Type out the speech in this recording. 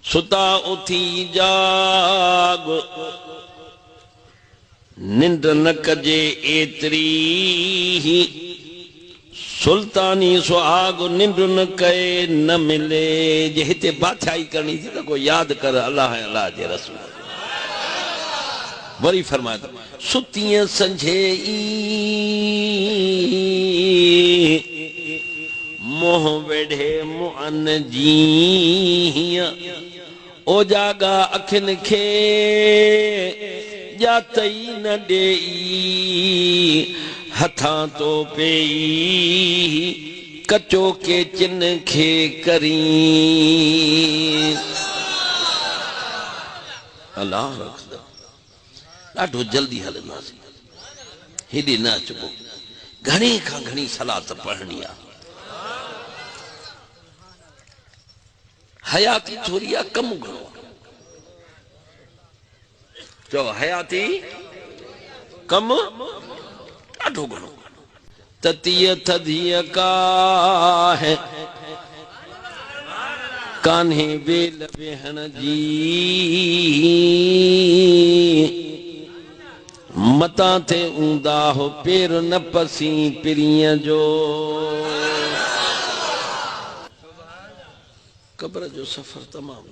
ستا اُتھی جاگ نند نہ کجے ایتری سلطانی سہاگ نند نہ کئے نہ ملے جے ہتے بادشاہی کرنی تھی تو کو یاد کر اللہ ہے اللہ جے رسول وری فرمایا تھا ستیاں سنجھے موہ ویڑھے مؤن جیہاں او جاگا اکھن کھے جاتئی نہ ڈیئی ہتھاں تو پیئی کچو کے چن کھے کریں اللہ رکھتا ڈاٹو جلدی ہلنا سی ہیڈی نہ چکو گھنی کھا گھنی صلاة پڑھنیا حیاتی تھوریا کم گھنو جو حیاتی کم ڈاٹو گھنو تتیہ تھدیہ کا ہے کانہیں بیل بہن جی متاں تھے اوندا ہو پیر نہ پسیں پریاں جو قبر جو سفر تمام